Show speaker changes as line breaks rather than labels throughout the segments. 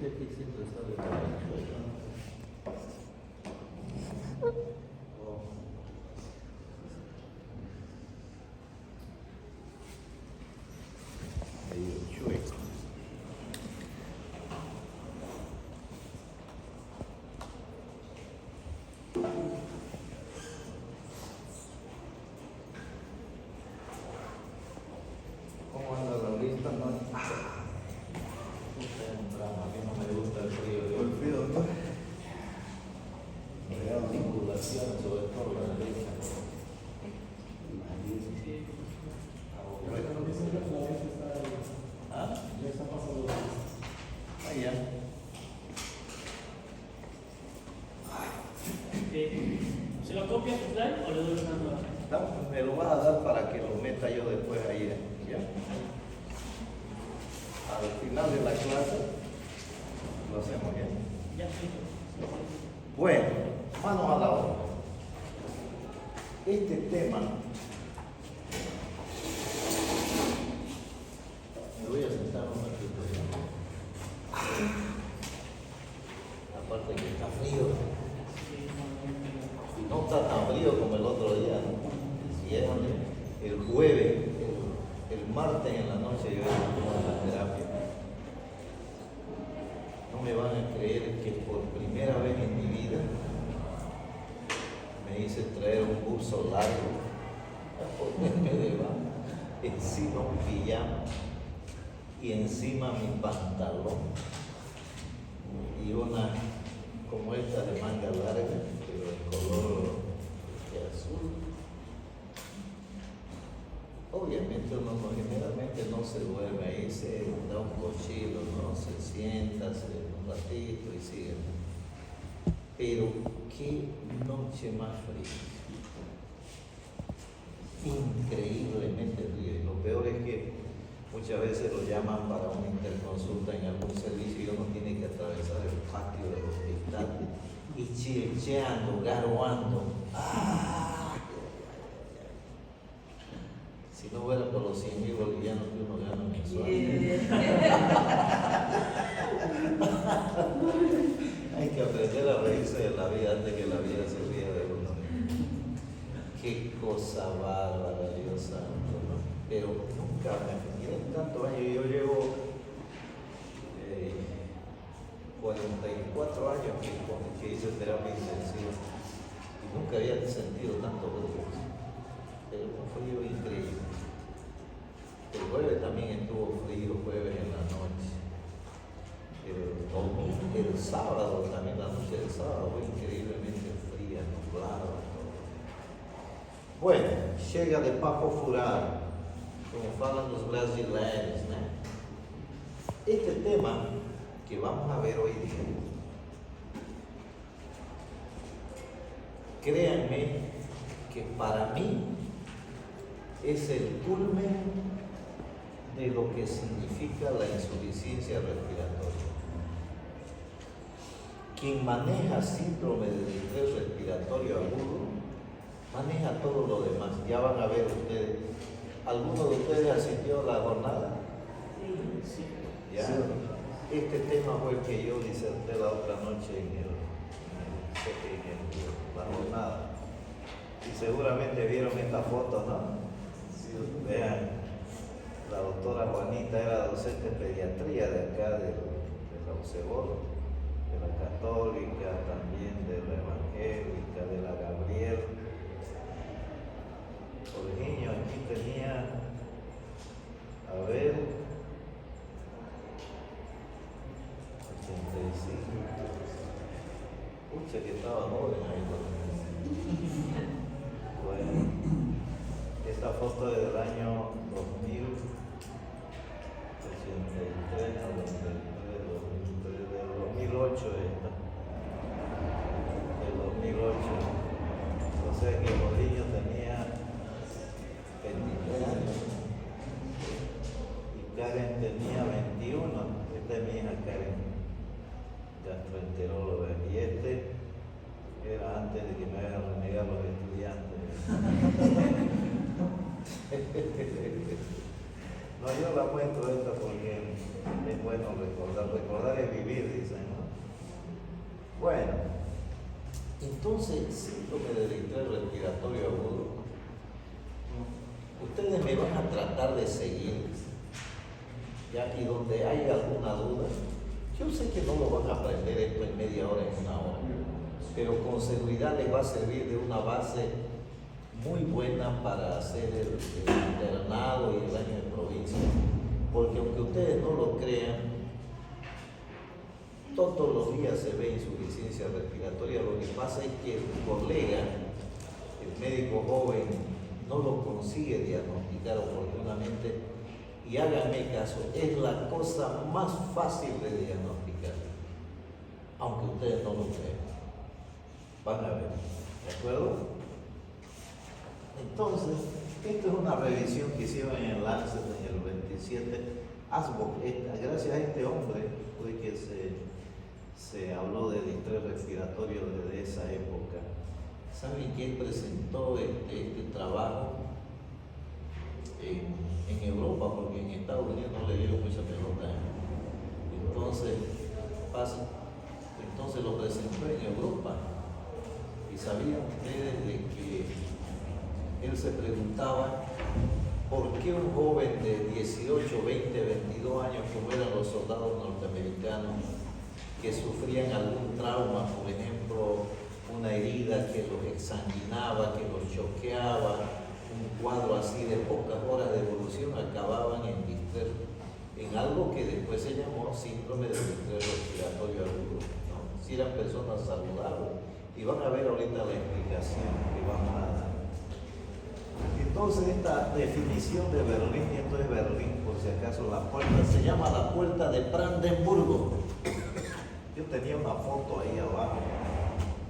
usted aquí siempre está de borracho, oh. Medio chueco. ¿Cómo anda la lista? No, un drama, a mí no me gusta el frío.
El frío, ¿no?
Me da articulación, sobre todo la derecha. ¿Ah? Ah, ya.
¿Se lo copia tu slide o le doy una nueva?
No, me lo vas a dar para que lo meta yo después ahí, ¿ya? Al final de la clase lo hacemos bien.
Ya, sí.
Bueno, manos a la obra. Este tema, me voy a sentar un ratito ya. Aparte que está frío, y no está tan frío como el otro día, ¿no? El jueves, el martes en la noche yo estuve en la terapia. No me van a creer que por primera vez en mi vida me hice traer un buzo largo a ponerme debajo, encima un pijama y encima mi pantalón y una como esta de manga larga, pero de color azul. Obviamente uno generalmente no se duerme ahí, se da un cochilo, no se sienta, un ratito y sigue. Pero qué noche más fría. Increíblemente fría. Y lo peor es que muchas veces lo llaman para una interconsulta en algún servicio y uno tiene que atravesar el patio del hospital y chilcheando, garoando. ¡Ah! Si no fuera por los 100.000 bolivianos que uno gana mensualmente. Hay que aprender a reírse de la vida antes que la vida se ría de uno. Qué cosa bárbara, Dios santo, ¿no? Pero nunca me tienen tantos años. Yo llevo 44 años que hice terapia intensiva y nunca había sentido tanto frío. Pero un frío increíble. El jueves también estuvo frío, jueves en la noche. El sábado también, la noche del sábado fue increíblemente fría, nublada. Bueno, chega de papo furado, como falam los brasileños, ¿no? Este tema que vamos a ver hoy día, créanme que para mí es el culmen de lo que significa la insuficiencia respiratoria. Quien maneja síndrome de distrés respiratorio agudo, maneja todo lo demás. Ya van a ver ustedes. ¿Alguno de ustedes asistió a la jornada?
Sí.
¿Ya?
Sí.
Este tema fue el que yo diserté la otra noche en la jornada. Y seguramente vieron esta foto, ¿no?
Sí.
Vean, la doctora Juanita era docente de pediatría de acá, de la Ocebol, de la Católica, también de la Evangélica, de la Gabriel. Jorginho aquí tenía, a ver, 85. Pucha, que estaba joven ahí. Bueno, esta foto es del año 2000, 83, 93, 2003, del 2008 esta. Del 2008. O sea que Rodrigo tenía 23 años y Karen tenía 21. Esta es mi hija Karen, gastroenteróloga. Y este era antes de que me hagan renegar los estudiantes. No, yo la muestro esta porque es bueno recordar. Recordar es vivir, dicen, ¿no? Bueno, entonces, síndrome de distrés respiratorio agudo. Ustedes me van a tratar de seguir, ya, y donde hay alguna duda, yo sé que no lo van a aprender esto en media hora, en una hora, pero con seguridad les va a servir de una base muy buena para hacer el internado y el año de provincia, porque aunque ustedes no lo crean, todos los días se ve insuficiencia respiratoria. Lo que pasa es que el colega, el médico joven, no lo consigue diagnosticar oportunamente, y háganme caso, es la cosa más fácil de diagnosticar, aunque ustedes no lo crean. Van a ver, ¿de acuerdo? Entonces, esta es una revisión que hicieron en el Lancet en el 27. Asbock, gracias a este hombre fue que se habló de distrés respiratorio desde esa época. ¿Saben quién presentó este trabajo en Europa? Porque en Estados Unidos no le dieron mucha pelota. Entonces lo presentó en Europa. Y sabían ustedes de que él se preguntaba por qué un joven de 18, 20, 22 años, como eran los soldados norteamericanos, que sufrían algún trauma, por ejemplo, una herida que los exsanguinaba, que los choqueaba, un cuadro así de pocas horas de evolución, acababan en distrés, en algo que después se llamó síndrome de distrés respiratorio agudo, ¿no? Si eran personas saludables. Y van a ver ahorita la explicación que vamos a dar. Entonces, esta definición de Berlín, y esto es Berlín, por si acaso, la puerta se llama la puerta de Brandenburgo. Yo tenía una foto ahí abajo,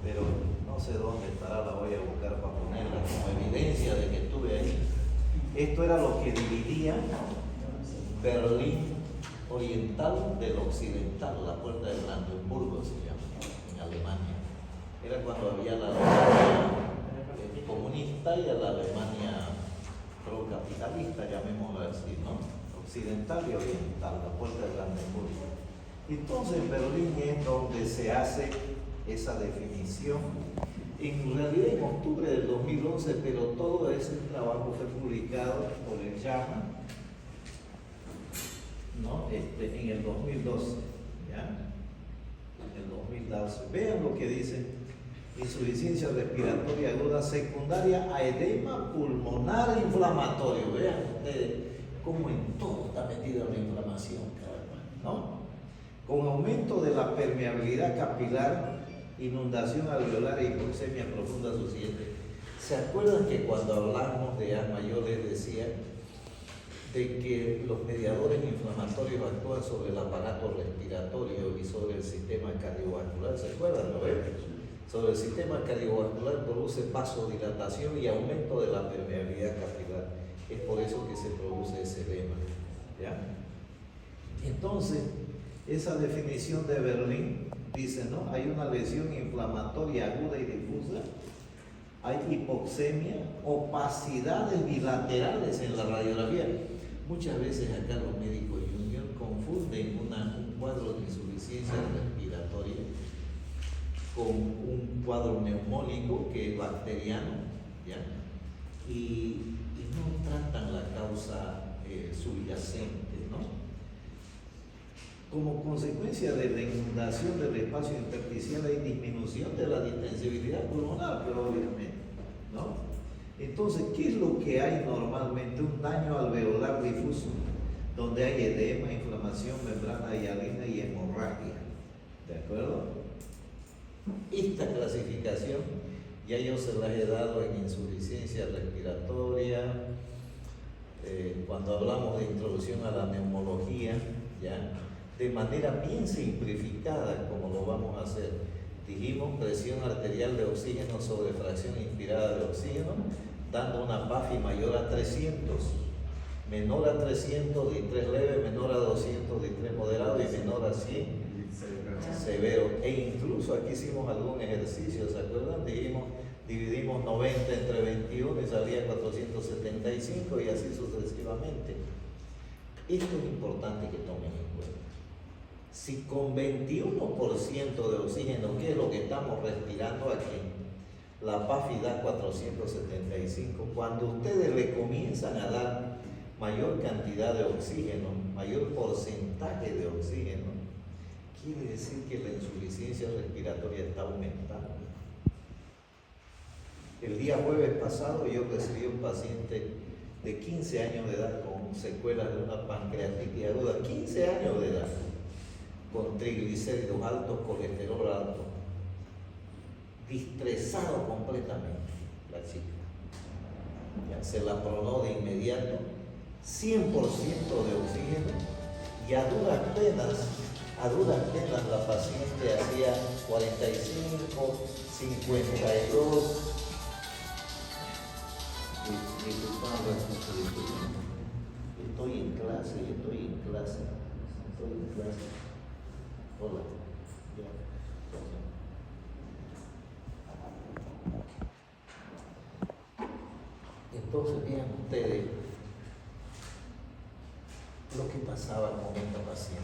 pero no sé dónde estará, la voy a buscar para ponerla como evidencia de que estuve ahí. Esto era lo que dividía Berlín oriental del occidental, la puerta de Brandenburgo se llama, en Alemania. Era cuando había la Alemania comunista y a la Alemania procapitalista, llamémoslo así, ¿no? Occidental y oriental, la puerta de Brandenburgo. Entonces Berlín es donde se hace esa definición, en realidad en octubre del 2011, pero todo ese trabajo fue publicado por el JAMA, ¿no? En el 2012, ¿ya? En el 2012. Vean lo que dice: insuficiencia respiratoria aguda secundaria a edema pulmonar inflamatorio. Vean ustedes cómo en todo está metida la inflamación, ¿no? Con aumento de la permeabilidad capilar, inundación alveolar y hipoxemia profunda subsiguiente. ¿Se acuerdan que cuando hablamos de asma yo les decía de que los mediadores inflamatorios actúan sobre el aparato respiratorio y sobre el sistema cardiovascular? ¿Se acuerdan? ¿No? Sobre el sistema cardiovascular produce vasodilatación y aumento de la permeabilidad capilar. Es por eso que se produce ese edema, ¿ya? Entonces, esa definición de Berlín dice, ¿no? Hay una lesión inflamatoria aguda y difusa, hay hipoxemia, opacidades bilaterales en la radiografía. Muchas veces acá los médicos junior confunden un cuadro de insuficiencia respiratoria con un cuadro neumónico que es bacteriano, ¿ya? Y no tratan la causa subyacente, ¿no? Como consecuencia de la inundación del espacio intersticial hay disminución de la distensibilidad pulmonar, pero obviamente, ¿no? Entonces, ¿qué es lo que hay normalmente? Un daño alveolar difuso, donde hay edema, inflamación, membrana hialina y hemorragia, ¿de acuerdo? Esta clasificación ya yo se las he dado en insuficiencia respiratoria, cuando hablamos de introducción a la neumología, ¿ya? De manera bien simplificada, como lo vamos a hacer. Dijimos presión arterial de oxígeno sobre fracción inspirada de oxígeno, dando una PAFI mayor a 300, menor a 300, distrés leve, menor a 200, distrés moderado y menor a 100, severo. E incluso aquí hicimos algún ejercicio, ¿se acuerdan? Dividimos 90 entre 21 y salía 475 y así sucesivamente. Esto es importante que tomen en cuenta. Si con 21% de oxígeno, que es lo que estamos respirando aquí, la PAFI da 475, cuando ustedes le comienzan a dar mayor cantidad de oxígeno, mayor porcentaje de oxígeno, quiere decir que la insuficiencia respiratoria está aumentando. El día jueves pasado yo recibí un paciente de 15 años de edad con secuelas de una pancreatitis aguda, 15 años de edad, con triglicéridos altos, colesterol alto, distresado completamente la chica. Ya se la pronó de inmediato, 100% de oxígeno, y a duras penas la paciente hacía 45, 52. Estoy en clase. Hola. Ya. Entonces, vean ustedes lo que pasaba con esta paciente.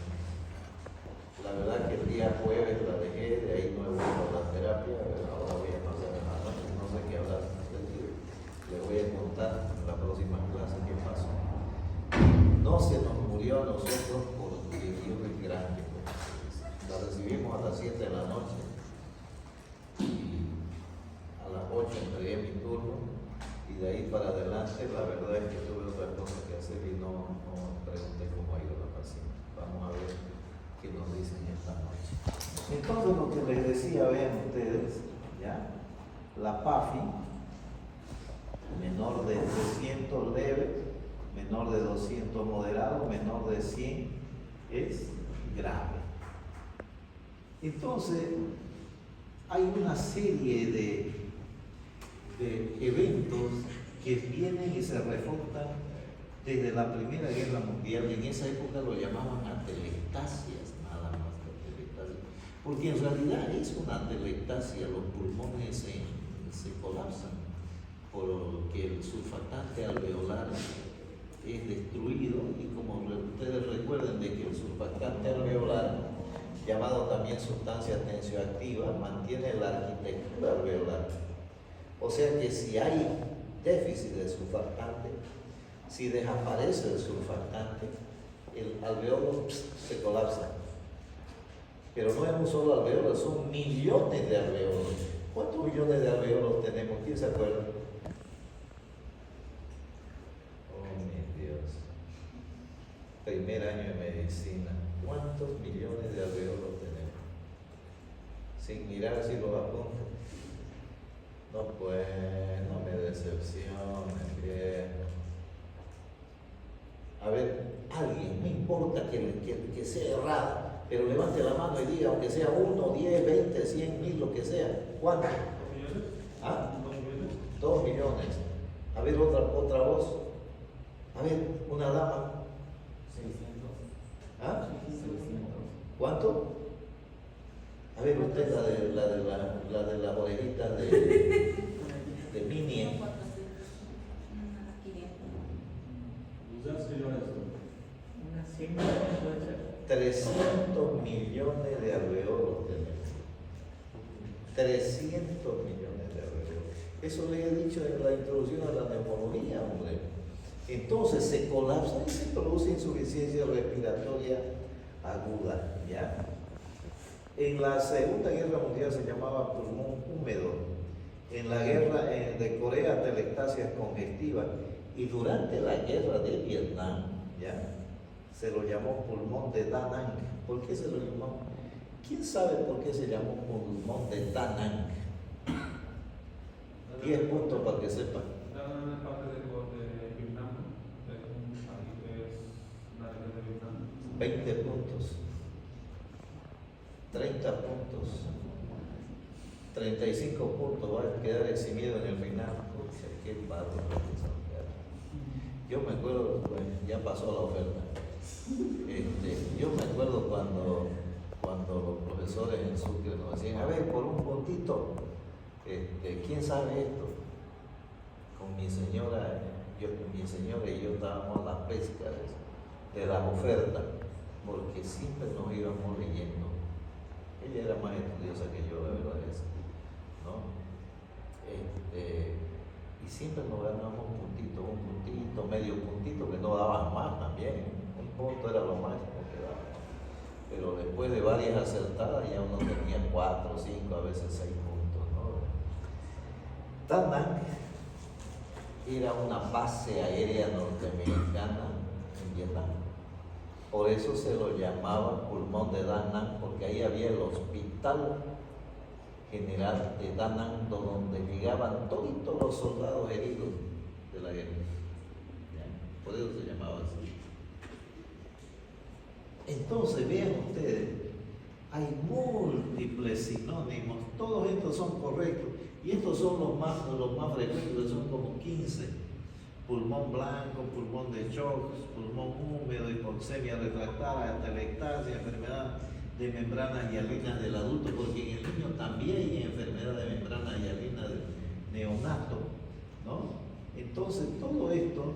La verdad que el día jueves la dejé, de ahí no he vuelto a la terapia, ahora voy a pasar nada, no sé qué hablar. Le voy a contar en la próxima clase qué pasó. No se nos murió a nosotros por lesiones grandes. La recibimos a las 7 de la noche y a las 8 entregué mi turno, y de ahí para adelante la verdad es que tuve otra cosa que hacer y no pregunté cómo ha ido la paciente. Vamos a ver qué nos dicen esta noche. Entonces, lo que les decía, vean ustedes, ¿ya? La PAFI, menor de 300 leve, menor de 200 moderado, menor de 100 es grave. Entonces, hay una serie de eventos que vienen y se reportan desde la Primera Guerra Mundial, y en esa época lo llamaban atelectasias, nada más que atelectasias, porque en realidad es una atelectasia, los pulmones se colapsan porque el surfactante alveolar es destruido, y como ustedes recuerden de que el surfactante alveolar, llamado también sustancia tensioactiva, mantiene la arquitectura alveolar. O sea que si hay déficit de surfactante, si desaparece el surfactante, el alveolo se colapsa. Pero no es un solo alveolo, son millones de alveolos. ¿Cuántos millones de alveolos tenemos? ¿Quién se acuerda? Oh, mi Dios. Primer año de medicina. ¿Cuántos millones de alveolos tenemos? Sin mirar si los apunto. No, pues, no me decepciones, viejo. A ver, alguien, no importa que sea errado, pero levante la mano y diga, aunque sea 1, 10, 20, 100 mil, lo que sea. ¿Cuánto?
2 millones.
¿Ah?
2 millones.
2 millones. A ver, otra voz. A ver, una dama.
600.
¿Ah?
600.
¿Cuánto? A ver, usted la de las orejitas de Minnie.
Unas 100 millones puede ser.
300 millones de alveolos tenemos. 300 millones de alveolos. Eso les he dicho en la introducción a la neumonía, hombre. Entonces se colapsa y se produce insuficiencia respiratoria aguda, ¿ya? En la Segunda Guerra Mundial se llamaba pulmón húmedo. En la guerra de Corea, atelectasias congestivas. Y durante la guerra de Vietnam, ¿ya? Se lo llamó pulmón de Da Nang. ¿Por qué se lo llamó? ¿Quién sabe por qué se llamó pulmón de Da Nang? 10 puntos para que sepan.
Da Nang es parte de Vietnam, es un país que es la región de Vietnam.
20 puntos. 30 puntos. 35 puntos. Va a quedar eximido en el final. Pucha, qué bárbaro. Yo me acuerdo, pues, ya pasó la oferta. Yo me acuerdo cuando los profesores en Sucre nos decían, a ver, por un puntito, ¿quién sabe esto? Con mi señora y yo estábamos a la pesca de las ofertas, porque siempre nos íbamos leyendo. Ella era más estudiosa que yo, la verdad es, ¿no? Y siempre nos ganábamos un puntito, medio puntito, que no daban más también. Un punto era lo máximo que daba. Pero después de varias acertadas ya uno tenía 4, 5, a veces 6 puntos, ¿no? Da Nang era una base aérea norteamericana en Vietnam. Por eso se lo llamaba pulmón de Da Nang, porque ahí había el hospital general de Da Nang, donde llegaban todos los soldados heridos de la guerra. ¿Ya? Por eso se llamaba así. Entonces, vean ustedes, hay múltiples sinónimos, todos estos son correctos, y estos son los más frecuentes, son como 15. Pulmón blanco, pulmón de shock, pulmón húmedo, hipoxemia refractaria, atelectasia, enfermedad de membranas hialinas del adulto, porque en el niño también hay enfermedad de membranas hialinas del neonato, ¿no? Entonces, todo esto,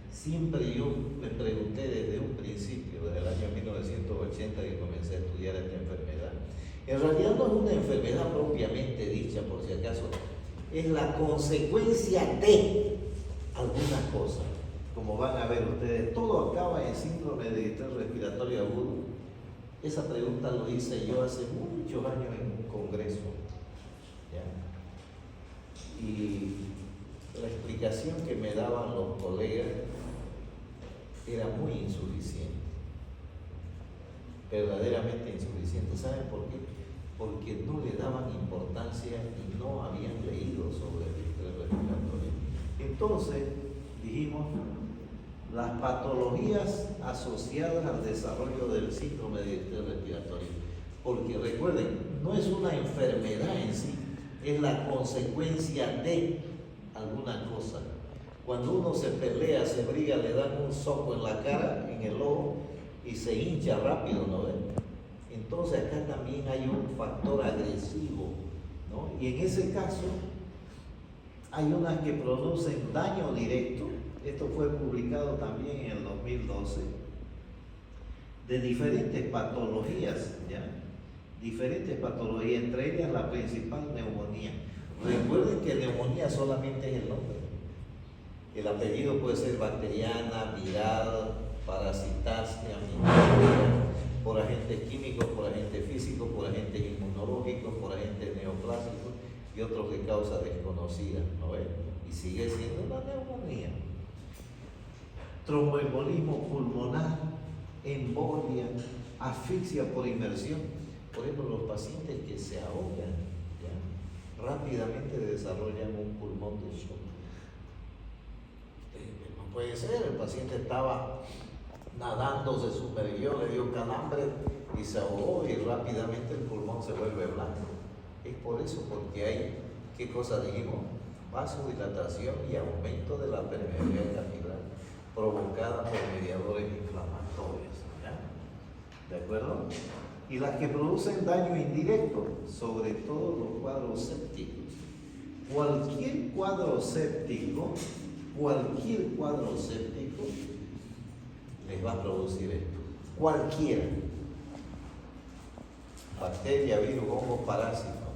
siempre yo me pregunté desde un principio, desde el año 1980 que comencé a estudiar esta enfermedad. En realidad no es una enfermedad propiamente dicha, por si acaso, es la consecuencia de algunas cosas. Como van a ver ustedes, todo acaba en síndrome de distrés respiratorio agudo. Esa pregunta lo hice yo hace muchos años en un congreso, ¿ya? Y la explicación que me daban los colegas era muy insuficiente, verdaderamente insuficiente. ¿Saben por qué? Porque no le daban importancia y no habían leído sobre el distrés respiratorio. Entonces dijimos, las patologías asociadas al desarrollo del síndrome de distrés respiratorio, porque recuerden, no es una enfermedad en sí, es la consecuencia de alguna cosa. Cuando uno se pelea, se briga, le dan un soco en la cara, en el ojo, y se hincha rápido, ¿no ven? Entonces acá también hay un factor agresivo, ¿no? Y en ese caso hay unas que producen daño directo. Esto fue publicado también en el 2012, de diferentes patologías, ¿ya? Diferentes patologías, entre ellas la principal, neumonía. Recuerden que neumonía solamente es el nombre. El apellido puede ser bacteriana, viral, parasitasia, microbiana, por agentes químicos, por agentes físicos, por agentes inmunológicos, por agentes neoplásicos y otros de causa desconocida, ¿no ven? Y sigue siendo una neumonía. Tromboembolismo pulmonar, embolia, asfixia por inmersión. Por ejemplo, los pacientes que se ahogan, ¿ya? Rápidamente desarrollan un pulmón de shock. No puede ser, el paciente estaba nadando, se sumergió, le dio calambre y se ahogó y rápidamente el pulmón se vuelve blanco. Es por eso, porque hay, ¿qué cosa dijimos? Vasodilatación y aumento de la permeabilidad capilar provocada por mediadores inflamatorios, ¿ya? ¿De acuerdo? Y las que producen daño indirecto, sobre todo los cuadros sépticos. Cualquier cuadro séptico les va a producir esto. Cualquiera. Bacteria, virus, hongo, parásito,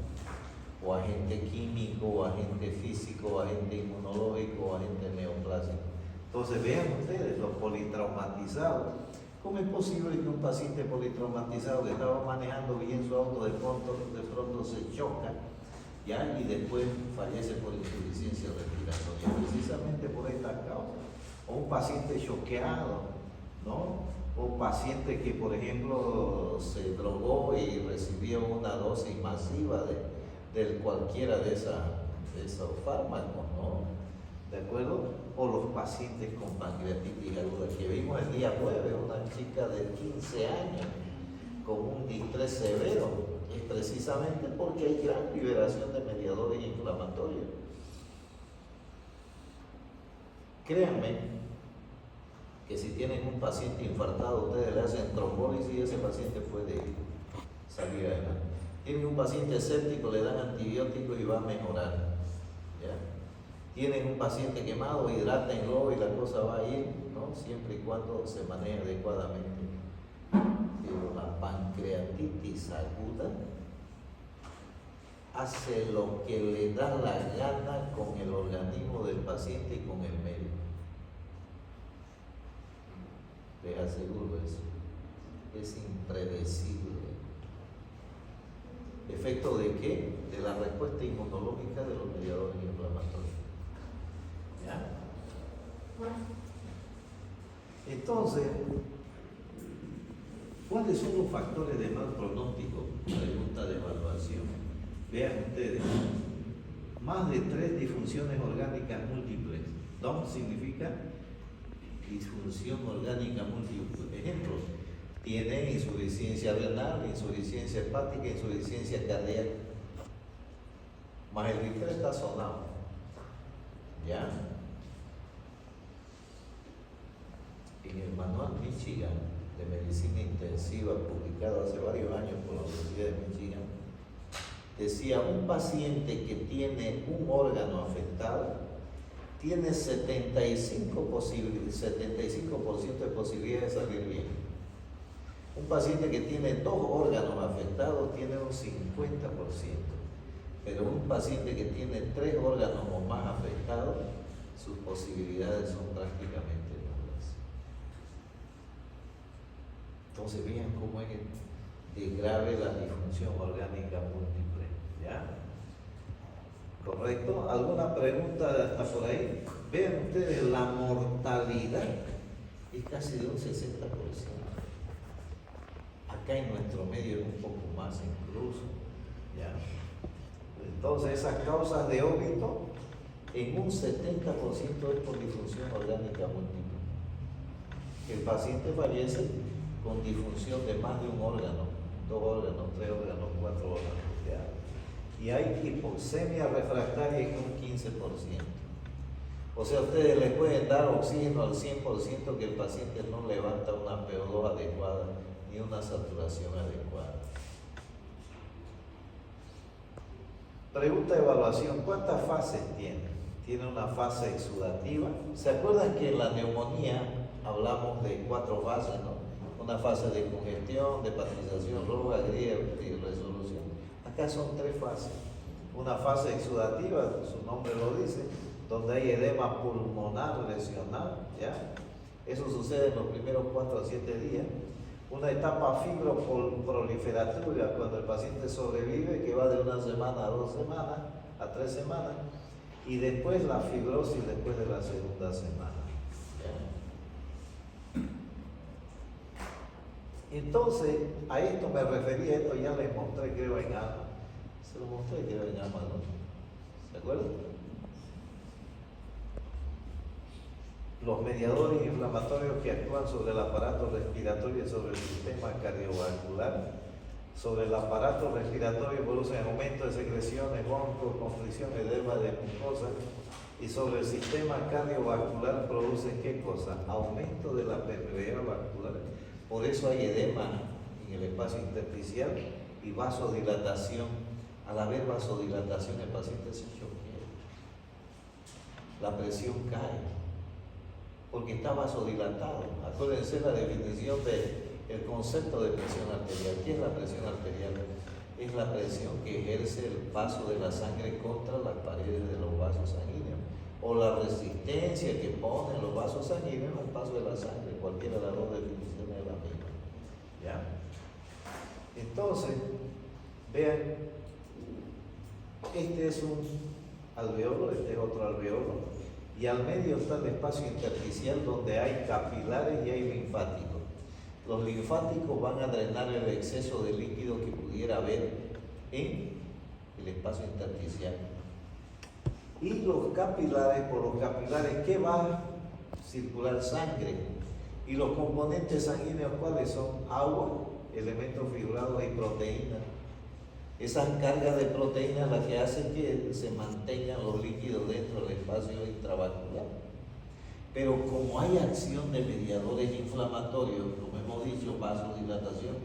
o agente químico, o agente físico, o agente inmunológico, o agente neoplásico. Entonces vean ustedes, los politraumatizados. ¿Cómo es posible que un paciente politraumatizado que estaba manejando bien su auto de pronto se choca, ¿ya? Y después fallece por insuficiencia respiratoria? Precisamente por esta causa. O un paciente choqueado, ¿no? O paciente que, por ejemplo, se drogó y recibió una dosis masiva de cualquiera de esos fármacos, ¿no? ¿De acuerdo? O los pacientes con pancreatitis aguda, que vimos el día jueves, una chica de 15 años con un distrés severo, es precisamente porque hay gran liberación de mediadores inflamatorios. Créanme que si tienen un paciente infartado, ustedes le hacen trombólisis y ese paciente puede salir adelante. Tienen un paciente séptico, le dan antibióticos y va a mejorar, ¿ya? Tienen un paciente quemado, hidrátenlo y la cosa va a ir ¿no? Siempre y cuando se maneje adecuadamente. Pero la pancreatitis aguda hace lo que le da la gana con el organismo del paciente y con el médico. Les aseguro eso. Es impredecible. ¿Efecto de qué? De la respuesta inmunológica de los mediadores inflamatorios. ¿Ya? Entonces, ¿cuáles son los factores de mal pronóstico? Pregunta de evaluación. Vean ustedes, más de 3 disfunciones orgánicas múltiples. DOM significa disfunción orgánica múltiple. Ejemplo, tiene insuficiencia renal, insuficiencia hepática, insuficiencia cardíaca. Más el rifer está sonado. ¿Ya? En el manual Michigan de medicina intensiva, publicado hace varios años por la Universidad de Michigan, decía, un paciente que tiene un órgano afectado tiene 75% de posibilidad de salir bien. Un paciente que tiene 2 órganos afectados tiene un 50%, pero un paciente que tiene 3 órganos o más afectados, sus posibilidades son prácticamente nulas. Entonces vean cómo es de grave la disfunción orgánica múltiple. ¿Ya? ¿Correcto? ¿Alguna pregunta hasta por ahí? Vean ustedes, la mortalidad es casi de un 60%. Acá en nuestro medio es un poco más incluso. ¿Ya? Entonces esas causas de óbito en un 70% es por disfunción orgánica múltiple. El paciente fallece con disfunción de más de un órgano, 2 órganos, 3 órganos, 4 órganos. ¿Ya? Y hay hipoxemia refractaria en un 15%. O sea, ustedes le pueden dar oxígeno al 100% que el paciente no levanta una PO2 adecuada ni una saturación adecuada. Pregunta de evaluación, ¿cuántas fases tiene? Tiene una fase exudativa. ¿Se acuerdan que en la neumonía hablamos de 4 fases, ¿no? Una fase de congestión, de patricización roja, griega y resolución. Acá son 3 fases. Una fase exudativa, su nombre lo dice, donde hay edema pulmonar lesional, ¿ya? Eso sucede en los primeros 4 a 7 días. Una etapa fibroproliferativa, cuando el paciente sobrevive, que va de 1 semana a 2 semanas, a 3 semanas, y después la fibrosis después de la segunda semana. ¿Ya? Entonces, a esto me refería, esto ya les mostré creo en AMA. Se lo mostré creo en AMA, ¿no? ¿Se acuerdan? Los mediadores inflamatorios que actúan sobre el aparato respiratorio y sobre el sistema cardiovascular. Sobre el aparato respiratorio producen aumento de secreciones, broncoconstricción, edema de mucosa. Y sobre el sistema cardiovascular producen ¿qué cosa? Aumento de la permeabilidad vascular. Por eso hay edema en el espacio intersticial y vasodilatación. Al haber vasodilatación el paciente se choquea. La presión cae porque está vasodilatado. Acuérdense la definición del concepto de presión arterial. ¿Qué es la presión arterial? Es la presión que ejerce el paso de la sangre contra las paredes de los vasos sanguíneos, o la resistencia que ponen los vasos sanguíneos al paso de la sangre. Cualquiera de las dos definiciones es la misma. ¿Ya? Entonces, vean, este es un alveolo, este es otro alveolo. Y al medio está el espacio intersticial donde hay capilares y hay linfáticos. Los linfáticos van a drenar el exceso de líquido que pudiera haber en el espacio intersticial. Y los capilares, por los capilares, ¿qué va a circular? Sangre. Y los componentes sanguíneos, ¿cuáles son? Agua, elementos fibulados y proteínas. Esas cargas de proteínas las que hacen que se mantengan los líquidos dentro del espacio intravascular. Pero como hay acción de mediadores inflamatorios, como hemos dicho, vasodilatación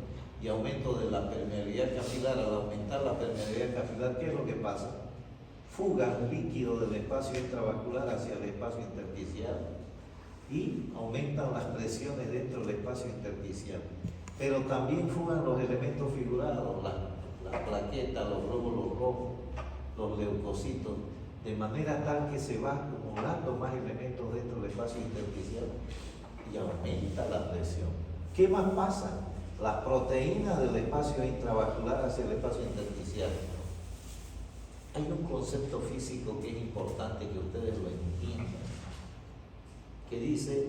y aumento de la permeabilidad capilar, al aumentar la permeabilidad capilar, ¿qué es lo que pasa? Fuga líquido del espacio intravascular hacia el espacio intersticial y aumentan las presiones dentro del espacio intersticial. Pero también fugan los elementos figurados, la plaqueta, los glóbulos rojos, los leucocitos, de manera tal que se va acumulando más elementos dentro del espacio intersticial y aumenta la presión. ¿Qué más pasa? Las proteínas del espacio intravascular hacia el espacio intersticial. Hay un concepto físico que es importante que ustedes lo entiendan, que dice: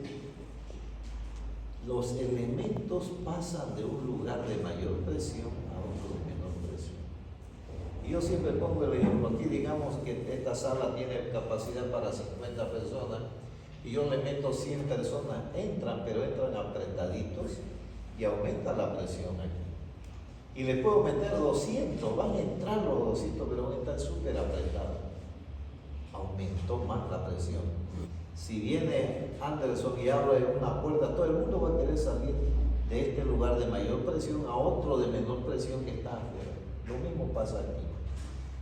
los elementos pasan de un lugar de mayor presión a otro de menor presión. Y yo siempre pongo el ejemplo aquí, digamos que esta sala tiene capacidad para 50 personas y yo le meto 100 personas, entran, pero entran apretaditos y aumenta la presión aquí. Y le puedo meter 200, van a entrar los 200, pero van a estar súper apretados. Aumentó más la presión. Si viene Anderson y abre una puerta, todo el mundo va a querer salir de este lugar de mayor presión a otro de menor presión que está afuera. Lo mismo pasa aquí.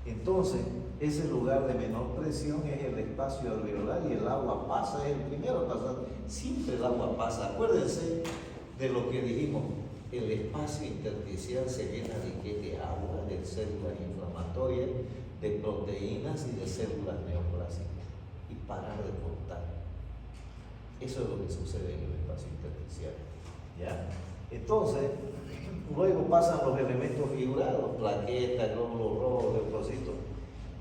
Entonces, ese lugar de menor presión es el espacio alveolar y el agua pasa, es el primero a pasar. Siempre el agua pasa. Acuérdense de lo que dijimos. El espacio intersticial se llena de ¿qué? De agua, de células inflamatorias, de proteínas y de células neoplásicas. Y parar de contar. Eso es lo que sucede en el espacio intersticial. ¿Ya? Entonces, luego pasan los elementos figurados, plaquetas, glóbulos rojos, leucocitos.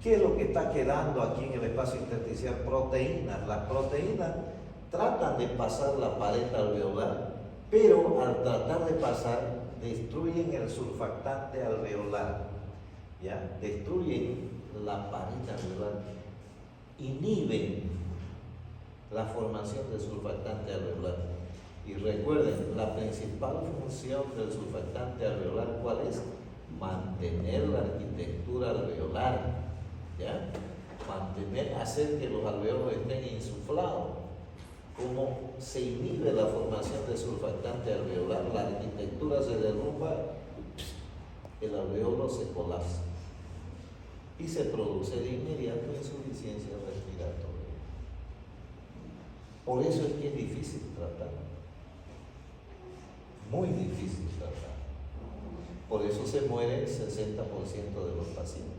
¿Qué es lo que está quedando aquí en el espacio intersticial? Proteínas. Las proteínas tratan de pasar la pared alveolar, pero al tratar de pasar, destruyen el surfactante alveolar, ¿ya? Destruyen la pared alveolar, inhiben la formación del surfactante alveolar. Y recuerden, la principal función del surfactante alveolar, ¿cuál es? Mantener la arquitectura alveolar, ¿ya? Hacer que los alveolos estén insuflados. Como se inhibe la formación de surfactante alveolar, la arquitectura se derrumba, el alveolo se colapsa y se produce de inmediato insuficiencia respiratoria. Por eso es que es difícil tratar, muy difícil tratar. Por eso se muere el 60% de los pacientes.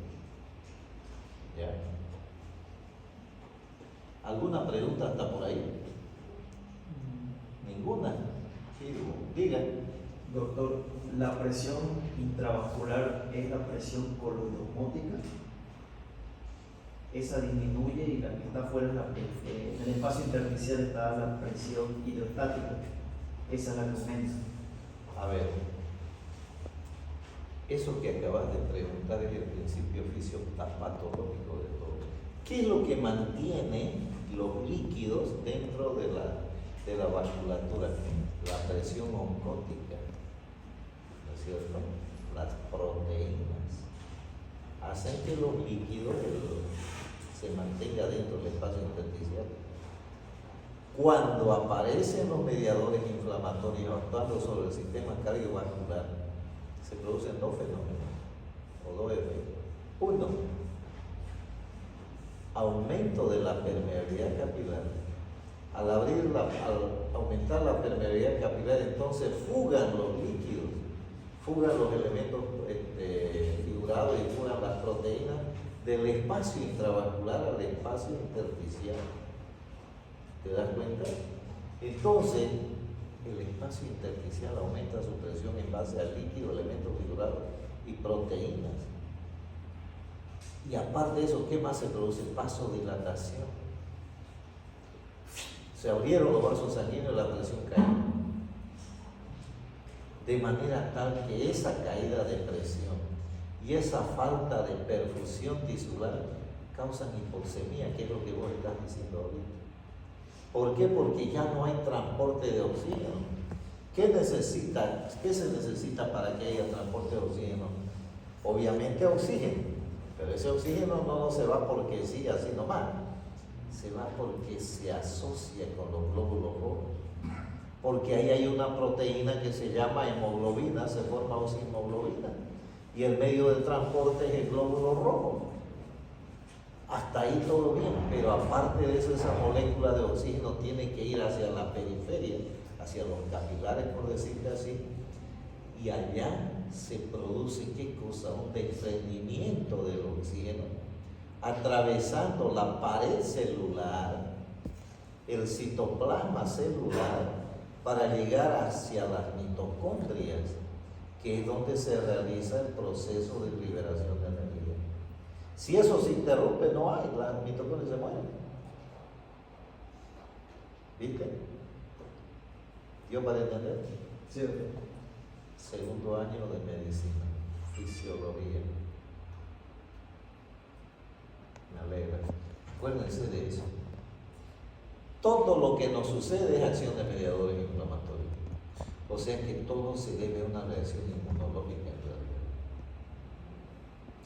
¿Ya? ¿Alguna pregunta hasta por ahí? Ninguna. Diga.
Doctor, ¿la presión intravascular es la presión coloidosmótica? Esa disminuye y la que está fuera en el espacio intersticial está la presión hidrostática. Esa es la que aumenta.
A ver, eso que acabas de preguntar es el principio fisiopatológico de todo. ¿Qué es lo que mantiene los líquidos dentro de la vasculatura? La presión oncótica, ¿no es cierto? Las proteínas hacen que los líquidos se mantengan dentro del espacio intersticial. Cuando aparecen los mediadores inflamatorios actuando sobre el sistema cardiovascular, se producen dos fenómenos o dos efectos. Uno, aumento de la permeabilidad capilar. Al aumentar la permeabilidad capilar, entonces fugan los líquidos, fugan los elementos figurados y fugan las proteínas del espacio intravascular al espacio intersticial. ¿Te das cuenta? Entonces, el espacio intersticial aumenta su presión en base al líquido, elementos figurados y proteínas. Y aparte de eso, ¿qué más se produce? Vasodilatación. Se abrieron los vasos sanguíneos y la presión cayó. De manera tal que esa caída de presión y esa falta de perfusión tisular causan hipoxemia, que es lo que vos estás diciendo ahorita. ¿Por qué? Porque ya no hay transporte de oxígeno. ¿Qué se necesita para que haya transporte de oxígeno? Obviamente oxígeno, pero ese oxígeno no se va porque sí, así nomás. Se va porque se asocia con los glóbulos rojos. Porque ahí hay una proteína que se llama hemoglobina, se forma oximoglobina. Y el medio de transporte es el glóbulo rojo. Hasta ahí todo bien, pero aparte de eso, esa molécula de oxígeno tiene que ir hacia la periferia, hacia los capilares, por decirlo así, y allá se produce, ¿qué cosa? Un desprendimiento del oxígeno, atravesando la pared celular, el citoplasma celular, para llegar hacia las mitocondrias, que es donde se realiza el proceso de liberación de energía. Si eso se interrumpe, no hay, las mitocondrias se mueren. ¿Viste? ¿Dio para entender?
Sí, ok.
Segundo año de medicina, fisiología. Me alegra. Acuérdense de eso. Todo lo que nos sucede es acción de mediadores inflamatorios. O sea que todo se debe a una reacción inmunológica en realidad.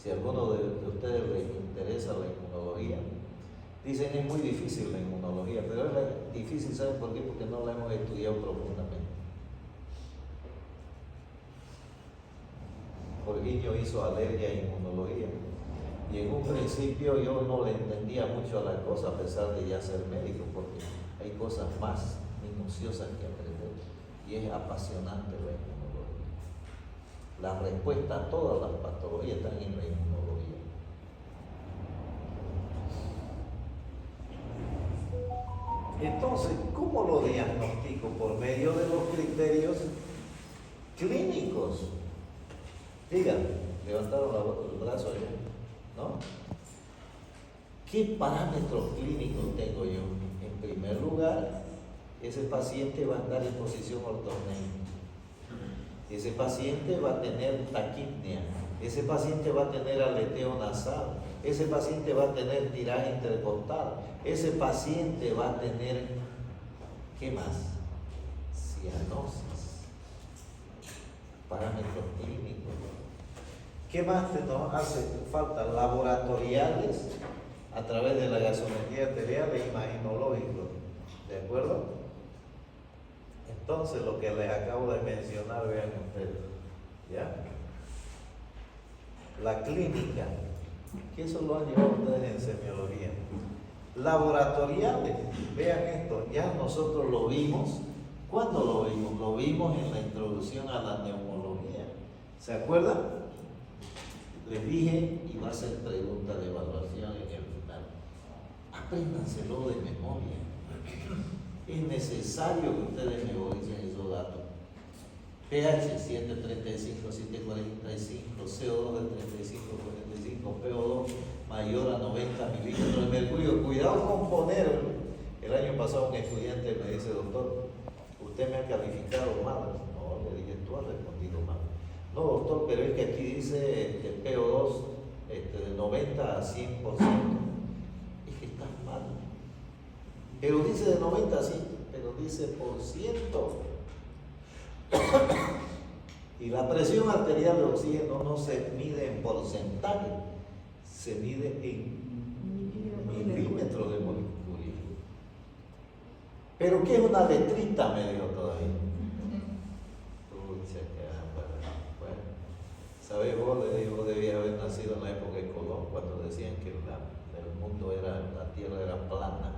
Si a alguno de ustedes les interesa la inmunología, dicen es muy difícil la inmunología, pero es difícil, ¿saben por qué? Porque no la hemos estudiado profundamente. Jorginho hizo alergia e inmunología y en un principio yo no le entendía mucho a la cosa, a pesar de ya ser médico, porque hay cosas más minuciosas que aprender y es apasionante la inmunología. La respuesta a todas las patologías están en la inmunología. Entonces, ¿cómo lo diagnostico? Por medio de los criterios clínicos. Digan, levantaron el brazo allá, ¿no? ¿Qué parámetros clínicos tengo yo? En primer lugar, ese paciente va a estar en posición ortognéica. Ese paciente va a tener taquipnea. Ese paciente va a tener aleteo nasal. Ese paciente va a tener tiraje intercostal. Ese paciente va a tener, ¿qué más? Cianosis. Parámetros clínicos. ¿Qué más nos hace falta? Laboratoriales a través de la gasometría arterial e imaginológico. ¿De acuerdo? Entonces, lo que les acabo de mencionar, vean ustedes. ¿Ya? La clínica, que eso lo han llevado ustedes en semiología. Laboratoriales, vean esto, ya nosotros lo vimos. ¿Cuándo lo vimos? Lo vimos en la introducción a la neumología. ¿Se acuerdan? Les dije, y va a ser pregunta de evaluación en el final. Apréndanselo de memoria. Es necesario que ustedes memoricen esos datos. pH 735, 745, CO2 de 35, 45, PO2 mayor a 90 milímetros de mercurio. Cuidado con poner. El año pasado un estudiante me dice, doctor, usted me ha calificado mal. No, le dije, tú has respondido mal. No, doctor, pero es que aquí dice PO2 de 90 a 100%. Es que estás mal. Pero dice de 90 a 100, pero dice por ciento. Y la presión arterial de oxígeno no se mide en porcentaje, se mide en milímetros de mercurio. ¿Pero qué es una letrita? Me dijo todavía. Pucha, bueno. ¿Sabes vos? Le digo, debía haber nacido en la época de Colón, cuando decían que el mundo era, la tierra era plana.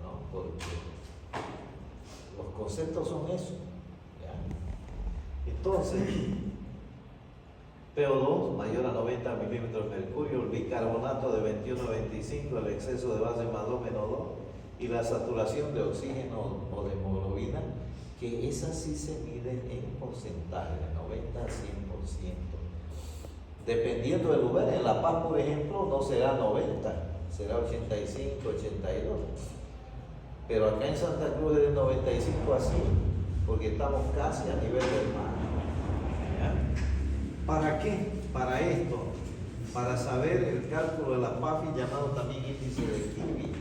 ¿No? Porque los conceptos son eso. ¿Ya? Entonces, PO2 mayor a 90 milímetros de mercurio, el bicarbonato de 21 a 25, el exceso de base más 2 menos 2, y la saturación de oxígeno o de hemoglobina, que esa sí se mide en porcentaje, de 90 a 100%. Dependiendo del lugar, en La Paz, por ejemplo, no será 90, será 85, 82. Pero acá en Santa Cruz es de 95 a 100, porque estamos casi a nivel del mar. ¿Ya? ¿Para qué? Para esto, para saber el cálculo de la PAFI, llamado también índice de Kivi.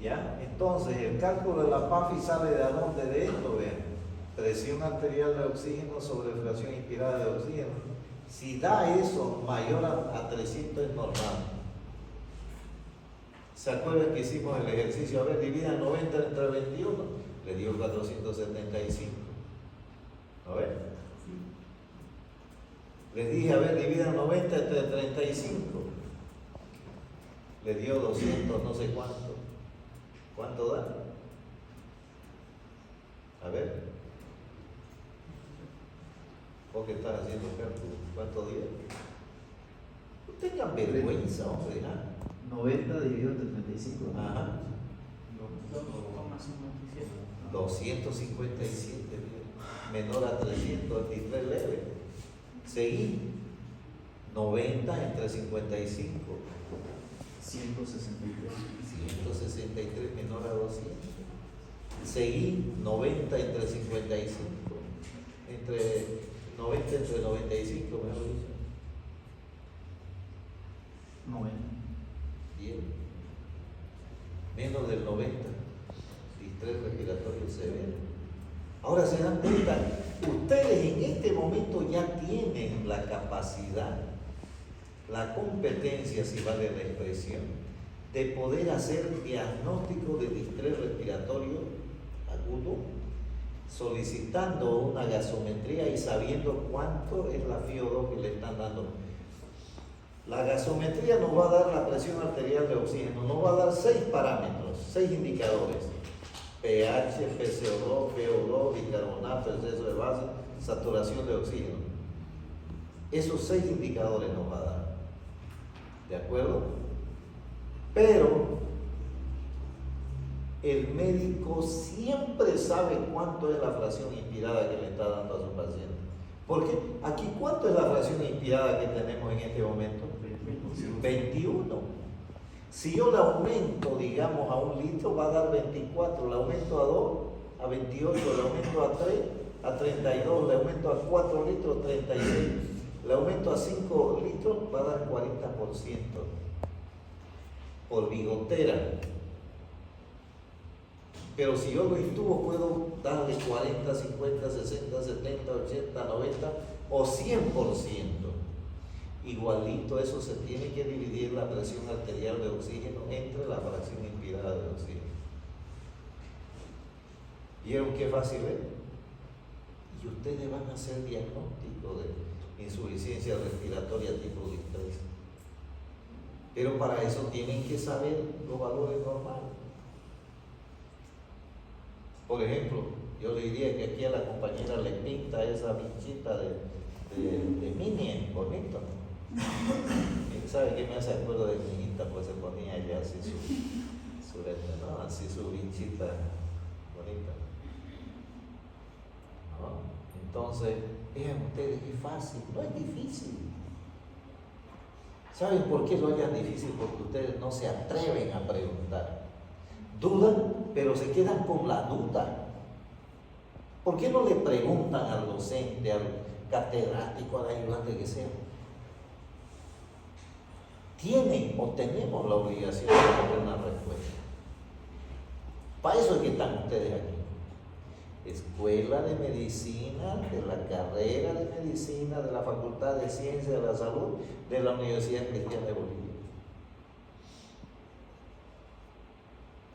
¿Ya? Entonces, el cálculo de la PAFI sale de dónde, de esto, vean. Presión arterial de oxígeno sobre fracción inspirada de oxígeno. Si da eso mayor a 300 es normal. ¿Se acuerdan que hicimos el ejercicio? A ver, dividan 90 entre 21, le dio 475. ¿A ver? Les dije, a ver, dividan 90 entre 35. le dio 200 no sé cuánto. ¿Cuánto da? A ver. ¿Vos qué estás haciendo cálculo? ¿Cuánto dio? No tengan vergüenza, hombre. ¿Ah?
90 dividido entre 35.
Ajá.
2,57.
257, menor a 323 leve. Seguí. 90 entre 55.
163.
163 menor a 200. Seguí. 90 entre 55. Entre 90 entre 95, mejor dicho.
90.
Bien. Menos del 90. Distrés respiratorio severo. Ahora se dan cuenta, ustedes en este momento ya tienen la capacidad, la competencia, si vale la expresión, de poder hacer diagnóstico de distrés respiratorio agudo, solicitando una gasometría y sabiendo cuánto es la FiO2 que le están dando. La gasometría nos va a dar la presión arterial de oxígeno, nos va a dar 6 parámetros, 6 indicadores: pH, PCO2, PO2, bicarbonato, exceso de base, saturación de oxígeno. Esos 6 indicadores nos va a dar. ¿De acuerdo? Pero el médico siempre sabe cuánto es la fracción inspirada que le está dando a su paciente. Porque aquí, ¿cuánto es la fracción inspirada que tenemos en este momento? 21. Si yo le aumento, digamos, a 1 litro, va a dar 24. Le aumento a 2, a 28. Le aumento a 3, a 32. Le aumento a 4 litros, 36. Le aumento a 5 litros, va a dar 40%. Por bigotera. Pero si yo lo intubo, puedo darle 40, 50, 60, 70, 80, 90 o 100%. Igualito eso se tiene que dividir la presión arterial de oxígeno entre la fracción inspirada de oxígeno. ¿Vieron qué fácil es? Y ustedes van a hacer diagnóstico de insuficiencia respiratoria tipo distrés. Pero para eso tienen que saber los valores normales. Por ejemplo, yo le diría que aquí a la compañera le pinta esa bichita de Minnie, bonito. ¿Sabe qué me hace acuerdo de mi hijita? Pues se ponía ya así ¿no? Así su bichita bonita. ¿No? Entonces, vean ustedes, es fácil, no es difícil. ¿Saben por qué lo hayan difícil? Porque ustedes no se atreven a preguntar. Dudan, pero se quedan con la duda. ¿Por qué no le preguntan al docente, al catedrático, al ayudante que sea? Tienen o tenemos la obligación de darle una respuesta. Para eso es que están ustedes aquí. Escuela de Medicina, de la carrera de Medicina, de la Facultad de Ciencias de la Salud, de la Universidad Cristiana de Bolivia.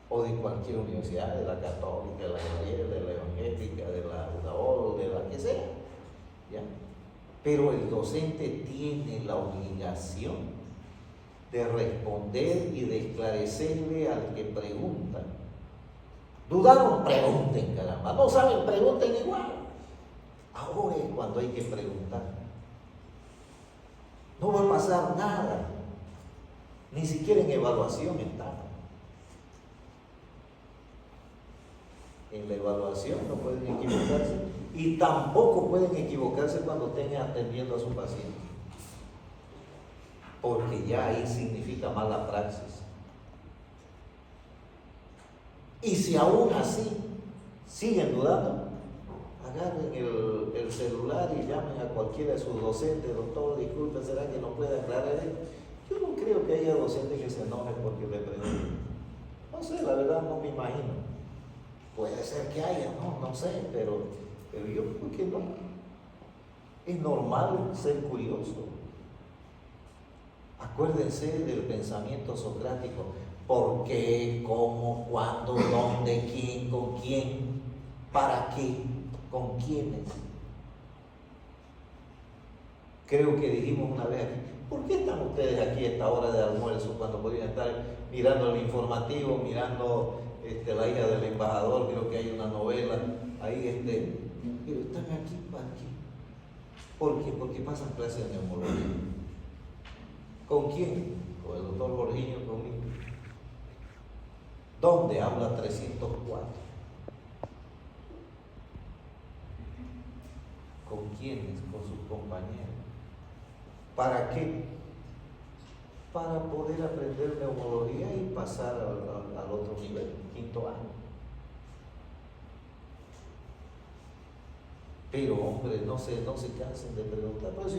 O de cualquier universidad, de la Católica, de la Gabriela, de la Evangélica, de la UDAOL, de la que sea. ¿Ya? Pero el docente tiene la obligación de responder y de esclarecerle al que pregunta. ¿Dudaron? Pregunten, caramba. ¿No saben? Pregunten igual. Ahora es cuando hay que preguntar. No va a pasar nada. Ni siquiera en evaluación estamos. En la evaluación no pueden equivocarse y tampoco pueden equivocarse cuando estén atendiendo a su paciente, porque ya ahí significa mala praxis. Y si aún así siguen dudando, agarren el celular y llamen a cualquiera de sus docentes: doctor, disculpe, ¿será que no puede aclarar esto? Yo no creo que haya docentes que se enojen porque le pregunten. No sé, la verdad no me imagino. Puede ser que haya, no sé, pero yo creo que no. Es normal ser curioso. Acuérdense del pensamiento socrático: ¿por qué? ¿Cómo? ¿Cuándo? ¿Dónde? ¿Quién? ¿Con quién? ¿Para qué? ¿Con quiénes? Creo que dijimos una vez aquí, ¿por qué están ustedes aquí a esta hora de almuerzo cuando podrían estar mirando el informativo, mirando la hija del embajador? Creo que hay una novela ahí, pero están aquí, ¿para qué? ¿Por qué? Porque pasan clases de neumología. ¿Con quién? Con el doctor Borgiño, conmigo. ¿Dónde habla 304? ¿Con quiénes? Con sus compañeros. ¿Para qué? Para poder aprender neumología y pasar al otro nivel, 5º año. Pero hombre, no se cansen de preguntar. Por eso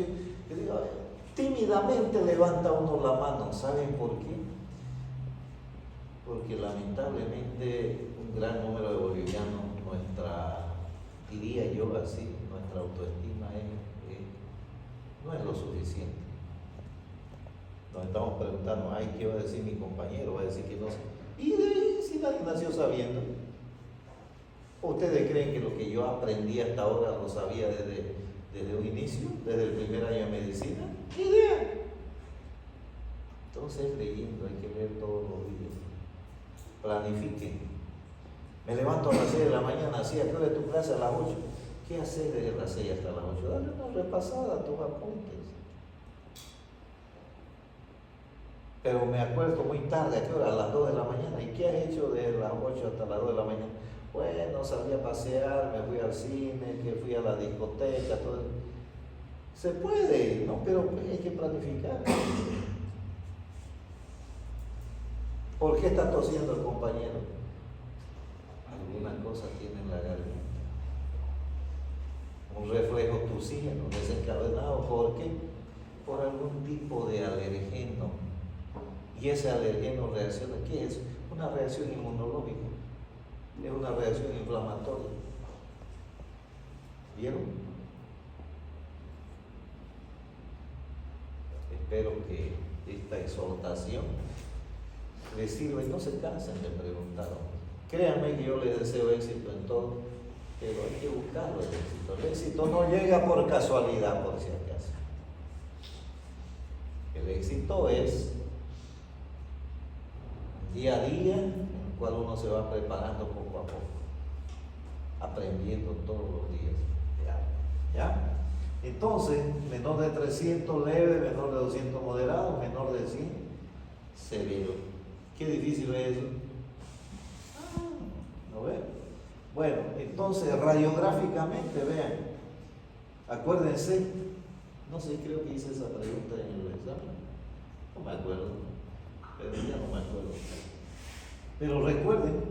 yo digo, a ver, tímidamente levanta uno la mano. ¿Saben por qué? Porque lamentablemente un gran número de bolivianos, diría yo así, nuestra autoestima no es lo suficiente. Nos estamos preguntando, ay, ¿qué va a decir mi compañero? Va a decir que no sé. Y de ahí, si nadie nació sabiendo. ¿Ustedes creen que lo que yo aprendí hasta ahora lo sabía desde un inicio, desde el primer año de medicina? ¡Ni idea! Entonces, leyendo, hay que leer todos los días. Planifiquen. Me levanto a las 6 de la mañana, así, ¿a qué hora es tu clase? A las 8. ¿Qué haces desde las 6 hasta las 8? Dale una repasada a tus apuntes. Pero me acuerdo muy tarde, ¿a qué hora? A las 2 de la mañana. ¿Y qué has hecho desde las 8 hasta las 2 de la mañana? Bueno, salí a pasear, me fui al cine, que fui a la discoteca, todo eso. Se puede, ¿no? Pero hay que planificar. ¿Por qué está tosiendo el compañero? Alguna cosa tiene en la garganta. Un reflejo tusígeno desencadenado. ¿Por qué? Por algún tipo de alergeno. Y ese alergeno reacciona. ¿Qué es? Una reacción inmunológica. Es una reacción inflamatoria. ¿Vieron? Espero que esta exhortación les sirva y no se cansen de preguntar. Créanme que yo les deseo éxito en todo, pero hay que buscarlo el éxito. El éxito no llega por casualidad, por si acaso. El éxito es día a día, en el cual uno se va preparando poco a poco, aprendiendo todos los días. ¿Ya? Entonces, menor de 300 leve, menor de 200 moderado, menor de 100 severo. ¿Qué difícil es eso? ¿No ven? Bueno, entonces radiográficamente, vean, acuérdense, no sé, creo que hice esa pregunta en el examen, no me acuerdo, pero ya no me acuerdo. Pero recuerden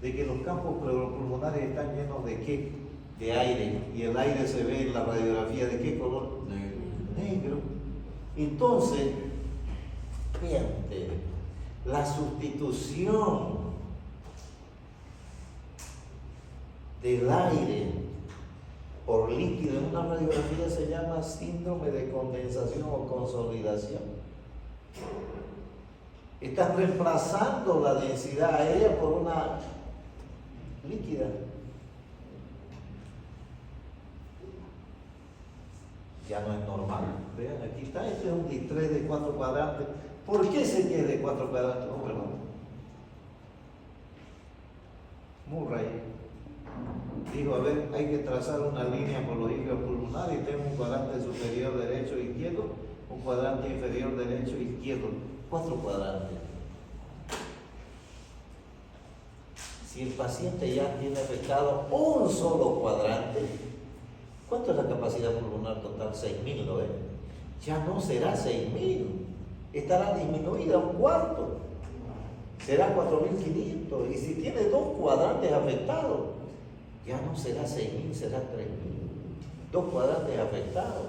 de que los campos pleuropulmonares están llenos de ¿qué? De aire, y el aire se ve en la radiografía ¿de qué color? Negro. Entonces, vean ustedes, la sustitución del aire por líquido en una radiografía se llama síndrome de condensación o consolidación. Están reemplazando la densidad aérea por una líquida. Ya no es normal. Vean, aquí está, este es un distrés de 4 cuadrantes. ¿Por qué sé que es de 4 cuadrantes? Oh, perdón. Murray dijo, a ver, hay que trazar una línea por los íleos pulmonares y tengo un cuadrante superior derecho e izquierdo, un cuadrante inferior derecho e izquierdo. 4 cuadrantes. Si el paciente ya tiene afectado un solo cuadrante, ¿cuánto es la capacidad pulmonar total? 6.000, ¿lo ven? Ya no será 6.000, estará disminuida a un cuarto, será 4.500. Y si tiene 2 cuadrantes afectados, ya no será 6.000, será 3.000. 2 cuadrantes afectados.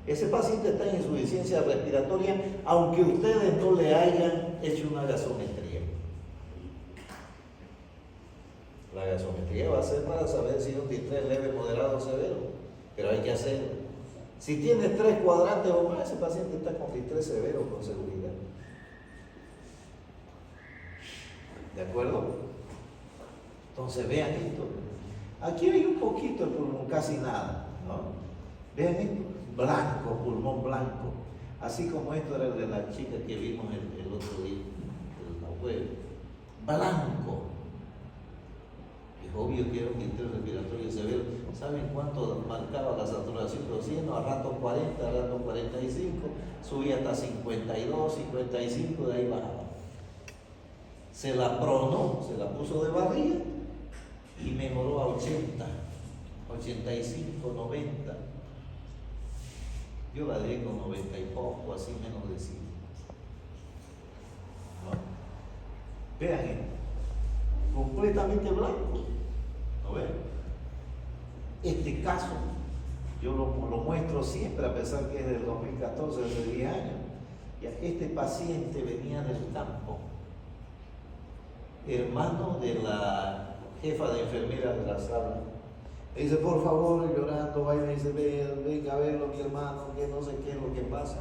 Ese paciente está en insuficiencia respiratoria, aunque ustedes no le hayan hecho una gasometría. La gasometría va a ser para saber si es un distrés leve, moderado o severo, pero hay que hacerlo. Si tiene 3 cuadrantes o más, ese paciente está con distrés severo con seguridad. ¿De acuerdo? Entonces vean esto. Aquí hay un poquito el pulmón, casi nada, ¿no? Vean esto, blanco, pulmón blanco. Así como esto era el de la chica que vimos el otro día, el abuelo. Blanco. Es obvio que era un distrés respiratorio severo. ¿Saben cuánto marcaba la saturación de oxígeno? A rato 40, a rato 45, subía hasta 52, 55, de ahí bajaba. Se la pronó, se la puso de barriga y mejoró a 80, 85, 90. Yo la dejé con 90 y poco, así menos de 100. ¿No? Vean esto, completamente blanco. ¿No ven? Este caso, yo lo muestro siempre, a pesar que es del 2014, hace 10 años. Ya este paciente venía del campo, hermano de la jefa de enfermera de la sala. Me dice, por favor, llorando, vaya y dice, venga a verlo, mi hermano, que no sé qué es lo que pasa.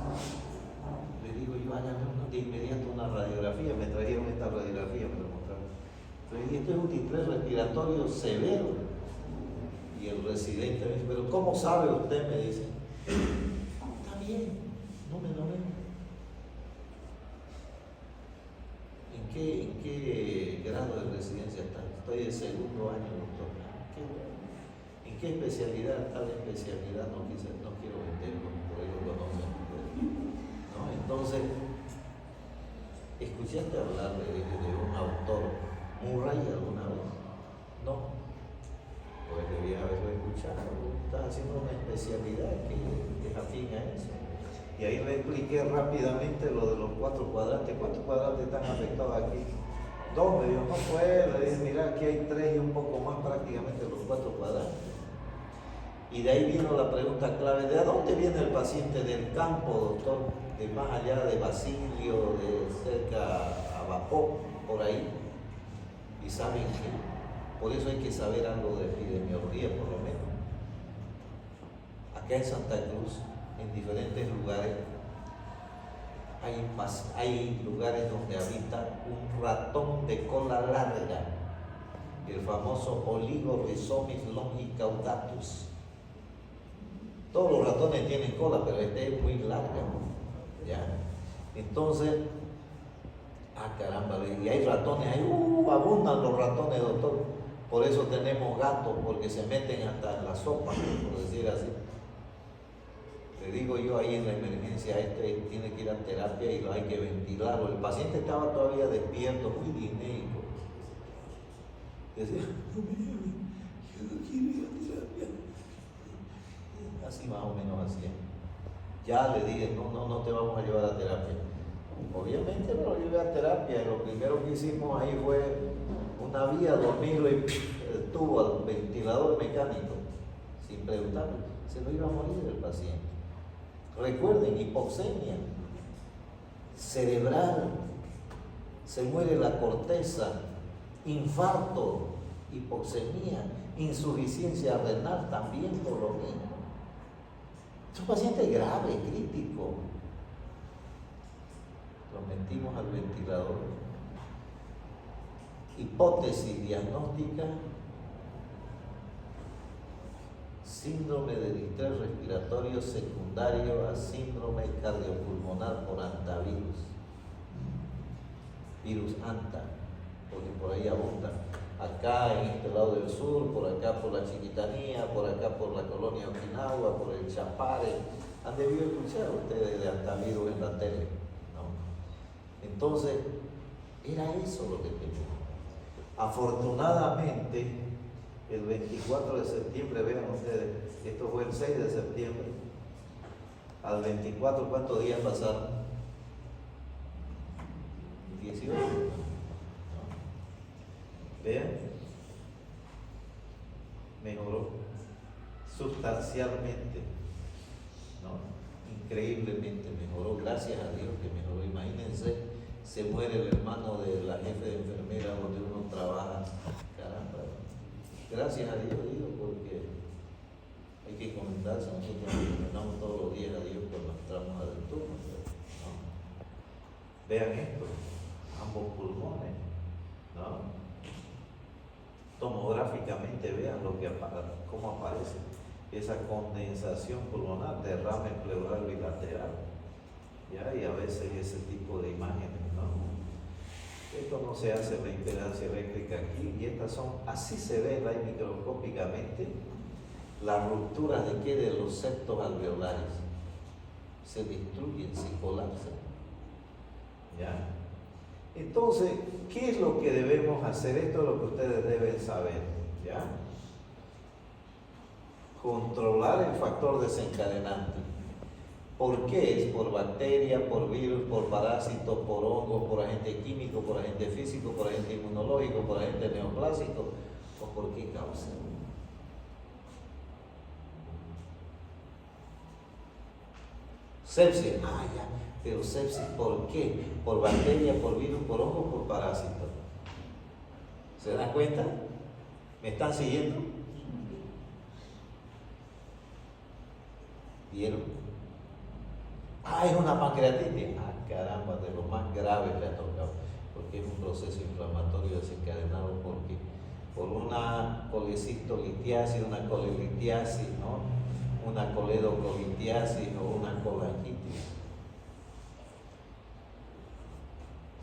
Le digo yo, hágame de inmediato una radiografía. Me trajeron esta radiografía, me lo mostraron. Entonces, esto es un distrés respiratorio severo. Y el residente me dice, pero ¿cómo sabe usted? Me dice, está bien, no me lo ven. ¿En qué grado de residencia está? Estoy de segundo año, doctor. Qué bueno. ¿En qué especialidad? Tal especialidad no quiero meterlo, por ahí lo conocen. ¿No? Entonces, ¿escuchaste hablar de un autor, Murray, alguna vez? No. Pues debía haberlo escuchado. Estás haciendo una especialidad que es afín a eso. Y ahí le expliqué rápidamente lo de los 4 cuadrantes. ¿Cuántos cuadrantes están afectados aquí? 2, me dijo, no puede. Le dije, mira, aquí hay 3 y un poco más, prácticamente los 4 cuadrantes. Y de ahí vino la pregunta clave, ¿de dónde viene el paciente? Del campo, doctor, de más allá de Basilio, de cerca a Bapó, por ahí. Y saben que por eso hay que saber algo de epidemiología, por lo menos. Acá en Santa Cruz, en diferentes lugares, hay lugares donde habita un ratón de cola larga, el famoso Oligorhizomis longicaudatus. Todos los ratones tienen cola, pero este es muy larga, ¿ya? Entonces, caramba, y hay ratones, abundan los ratones, doctor. Por eso tenemos gatos, porque se meten hasta en la sopa, por decir así. Le digo yo ahí en la emergencia, tiene que ir a terapia y lo hay que ventilarlo. El paciente estaba todavía despierto, muy dinéico. Decía, no me lleven, yo no quiero ir a terapia. Así más o menos así. Ya le dije, no te vamos a llevar a terapia. Obviamente me lo llevé a terapia. Lo primero que hicimos ahí fue una vía, dormirlo y el tubo al ventilador mecánico, sin preguntarle. Se lo iba a morir el paciente. Recuerden, hipoxemia cerebral, se muere la corteza, infarto, hipoxemia, insuficiencia renal también por lo mismo. Es un paciente grave, crítico. Lo metimos al ventilador. Hipótesis diagnóstica: síndrome de distrés respiratorio secundario a síndrome cardiopulmonar por antivirus, virus anta, porque por ahí abunda. Acá en este lado del sur, por acá por la Chiquitanía, por acá por la colonia Okinawa, por el Chapare. Han debido escuchar ustedes de antivirus en la tele, ¿no? Entonces, era eso lo que tenía. Afortunadamente, el 24 de septiembre, vean ustedes, esto fue el 6 de septiembre, al 24, ¿cuántos días pasaron? 18. Vean, mejoró sustancialmente, ¿no? Increíblemente mejoró, gracias a Dios que mejoró. Imagínense, se muere el hermano de la jefe de enfermera donde uno trabaja. Caramba, gracias a Dios, digo, porque hay que encomendarse. Nosotros nos encomendamos todos los días a Dios cuando entramos al turno, ¿no? Vean esto, ambos pulmones, ¿no? Tomográficamente vean cómo aparece. esa condensación pulmonar, derrame pleural bilateral, ¿ya? Y a veces ese tipo de imágenes, ¿no? Esto no se hace en la impedancia eléctrica aquí, y estas son, así se ven ahí microscópicamente, las rupturas de qué, de los septos alveolares, se destruyen, se colapsan, ¿ya? Entonces, ¿qué es lo que debemos hacer? Esto es lo que ustedes deben saber, ¿ya? Controlar el factor desencadenante. ¿Por qué? Es por bacteria, por virus, por parásito, por hongo, por agente químico, por agente físico, por agente inmunológico, por agente neoplásico, o por qué causa. Sepsis, ya, pero sepsis ¿por qué? Por bacteria, por virus, por hongo, por parásito. ¿Se dan cuenta? ¿Me están siguiendo? ¿Vieron? Es una pancreatitis. Caramba, de lo más grave que ha tocado, porque es un proceso inflamatorio desencadenado por una colecistolitiasis, una colelitiasis, ¿no? Una coledocolitiasis o una colangitis.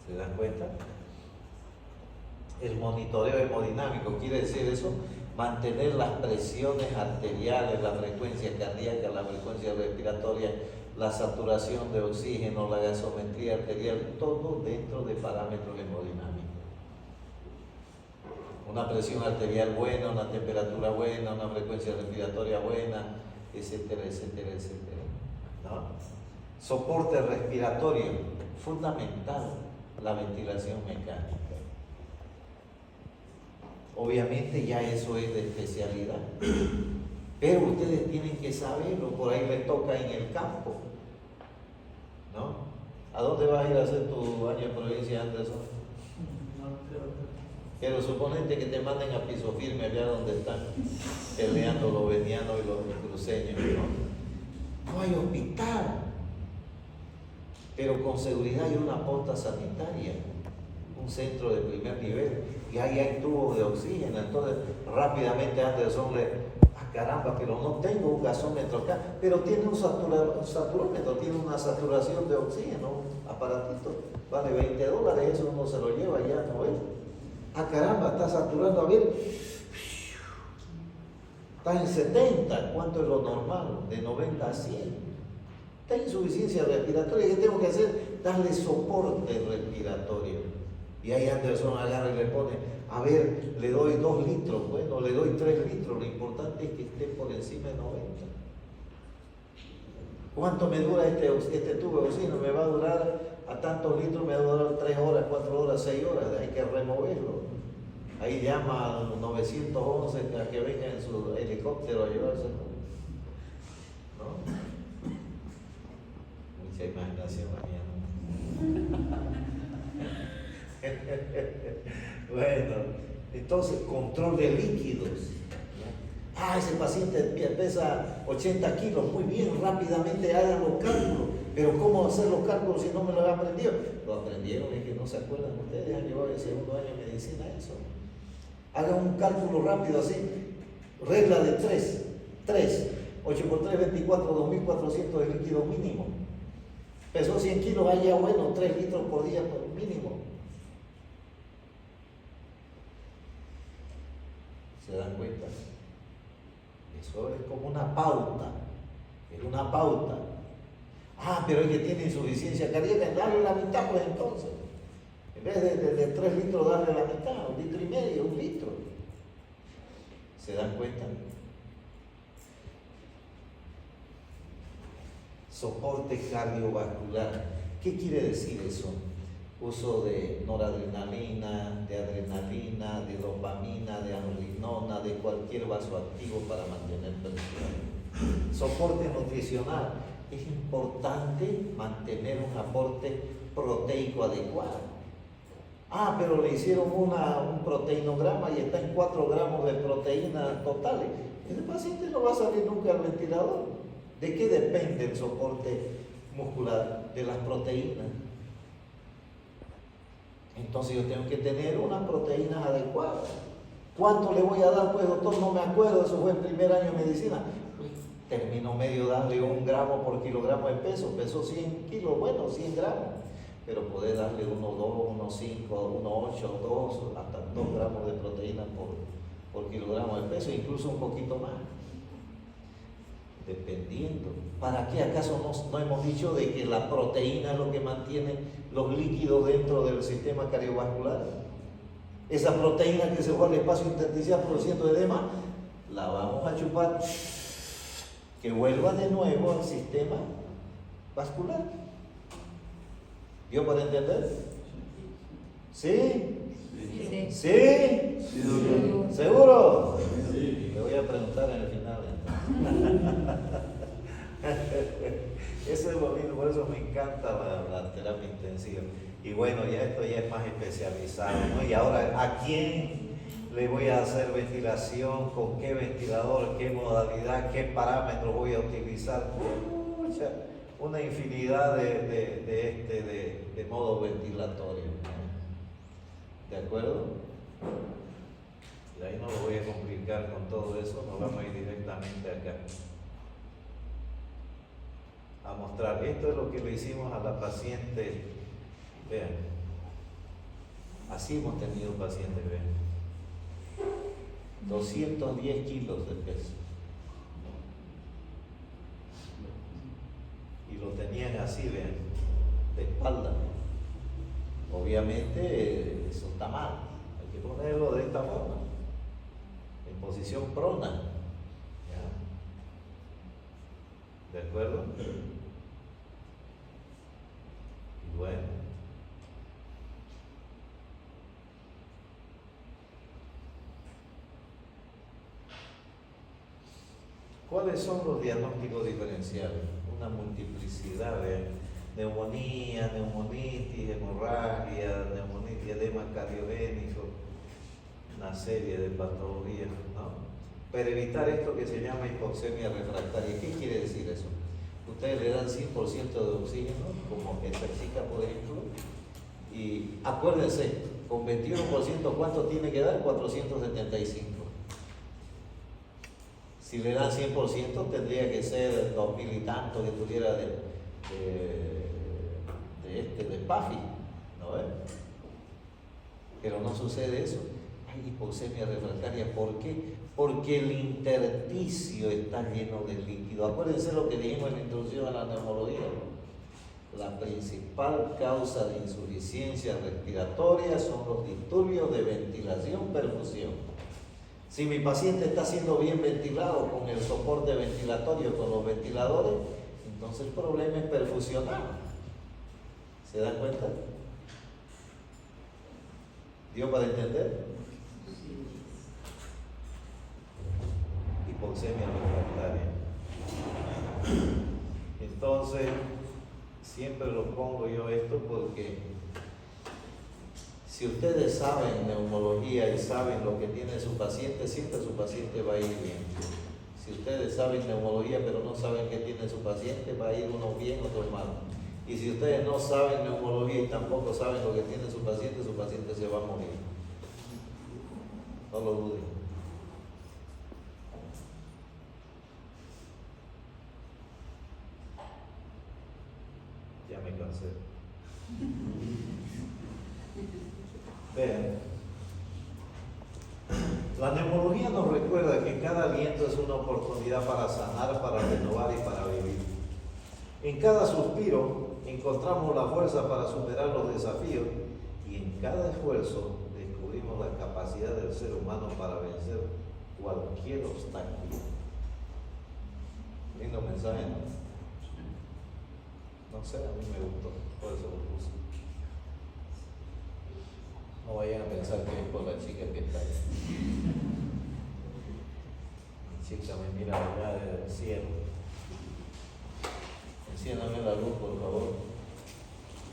¿Se dan cuenta? El monitoreo hemodinámico quiere decir eso, mantener las presiones arteriales, la frecuencia cardíaca, la frecuencia respiratoria, la saturación de oxígeno, la gasometría arterial, todo dentro de parámetros hemodinámicos. Una presión arterial buena, una temperatura buena, una frecuencia respiratoria buena, etcétera, etcétera, etcétera, ¿no? Soporte respiratorio, fundamental, la ventilación mecánica. Obviamente ya eso es de especialidad, pero ustedes tienen que saberlo, por ahí les toca en el campo, ¿no? ¿A dónde vas a ir a hacer tu año de provincia, Anderson?
No creo.
Pero suponete que te manden a piso firme allá donde están peleando los venianos y los cruceños, ¿no? No hay hospital, pero con seguridad hay una posta sanitaria, un centro de primer nivel, y ahí hay tubos de oxígeno. Entonces rápidamente Anderson caramba, pero no tengo un gasómetro acá, pero tiene un saturómetro, tiene una saturación de oxígeno, un aparatito, vale $20, eso uno se lo lleva ya, ¿no ves? Caramba, está saturando, a ver, está en 70, ¿cuánto es lo normal? De 90 a 100. Está insuficiencia respiratoria, ¿qué tengo que hacer? Darle soporte respiratorio. Y ahí Anderson agarra y le pone, a ver, le doy 2 litros, bueno, le doy 3 litros, lo importante es que esté por encima de 90. ¿Cuánto me dura este tubo de oxígeno? Me va a durar a tantos litros, me va a durar 3 horas, 4 horas, 6 horas, hay que removerlo. Ahí llama al 911 a que venga en su helicóptero a llevárselo, ¿no? Mucha imaginación la mía, ¿no? Bueno, entonces control de líquidos. Ese paciente pesa 80 kilos, muy bien, rápidamente hagan los cálculos. Pero ¿cómo hacer los cálculos si no me lo han aprendido? Lo aprendieron, es que no se acuerdan ustedes, han llevado el segundo año de medicina eso. Hagan un cálculo rápido así, regla de 3, 8 por 3, 24, 2400 de líquido mínimo. Pesó 100 kilos, ya bueno, 3 litros por día mínimo. ¿Se dan cuenta? Eso es como una pauta, es una pauta. Pero el que tiene insuficiencia cardíaca, darle la mitad pues entonces. En vez de 3 litros, darle la mitad, 1,5 litros, 1 litro. ¿Se dan cuenta? Soporte cardiovascular. ¿Qué quiere decir eso? Uso de noradrenalina, de adrenalina, de dopamina, de anrinona, de cualquier vasoactivo para mantener presión. Soporte nutricional. Es importante mantener un aporte proteico adecuado. Pero le hicieron un proteinograma y está en 4 gramos de proteína totales. Ese paciente no va a salir nunca al ventilador. ¿De qué depende el soporte muscular? De las proteínas. Entonces yo tengo que tener unas proteínas adecuadas. ¿Cuánto le voy a dar? Pues doctor, no me acuerdo, eso fue el primer año de medicina. término medio darle 1 gramo por kilogramo de peso, peso 100 kilos, bueno, 100 gramos, pero poder darle 1, 2, 1, 5, 1, 8, 2, hasta 2 gramos de proteína por kilogramo de peso, incluso un poquito más, dependiendo. ¿Para qué acaso no hemos dicho de que la proteína es lo que mantiene los líquidos dentro del sistema cardiovascular? Esa proteína que se fue al espacio intersticial produciendo edema, la vamos a chupar, que vuelva de nuevo al sistema vascular. ¿Dio para entender? ¿Sí?
Sí.
¿Sí? ¿Seguro? Le voy a preguntar en el final. Eso es lo mismo, por eso me encanta la terapia intensiva. Y bueno, ya esto ya es más especializado, ¿no? Y ahora, ¿a quién le voy a hacer ventilación? ¿Con qué ventilador? ¿Qué modalidad? ¿Qué parámetros voy a utilizar? Pucha, una infinidad de modos ventilatorios, ¿no? ¿De acuerdo? Y ahí no lo voy a complicar con todo eso, nos vamos a ir directamente acá a mostrar. Esto es lo que le hicimos a la paciente. Vean, así hemos tenido pacientes, vean, 210 kilos de peso, y lo tenían así, vean, de espalda. Obviamente eso está mal, hay que ponerlo de esta forma, en posición prona. ¿Ya? ¿De acuerdo? Y bueno, ¿cuáles son los diagnósticos diferenciales? Una multiplicidad de neumonía, neumonitis, hemorragia, neumonitis, edema cardiogénico, una serie de patologías, ¿no? Para evitar esto que se llama hipoxemia refractaria. ¿Qué quiere decir eso? Ustedes le dan 100% de oxígeno, como esta chica, por ejemplo, y acuérdense, con 21%, ¿cuánto tiene que dar? 475. Si le dan 100%, tendría que ser 2000 y tanto que tuviera de PAFI, ¿no ves? Pero no sucede eso. Hay hipoxemia refractaria. ¿Por qué? Porque el intersticio está lleno de líquido. Acuérdense lo que dijimos en la introducción a la neumología. La principal causa de insuficiencia respiratoria son los disturbios de ventilación-perfusión. Si mi paciente está siendo bien ventilado con el soporte ventilatorio, con los ventiladores, entonces el problema es perfusional. ¿Se dan cuenta? ¿Dio para entender? Hipoxemia refractaria. Entonces, siempre lo pongo yo esto porque si ustedes saben neumología y saben lo que tiene su paciente, siempre su paciente va a ir bien. Si ustedes saben neumología pero no saben qué tiene su paciente, va a ir uno bien, otro mal. Y si ustedes no saben neumología y tampoco saben lo que tiene su paciente se va a morir. No lo duden. Ya me cansé. Vean, la neumología nos recuerda que cada aliento es una oportunidad para sanar, para renovar y para vivir. En cada suspiro encontramos la fuerza para superar los desafíos y en cada esfuerzo descubrimos la capacidad del ser humano para vencer cualquier obstáculo. Lindo mensaje, ¿no? No sé, a mí me gustó, por eso lo puse. No vayan a pensar que es por la chica que está ahí. Mi chica me mira allá del cielo. Enciéndame la luz, por favor.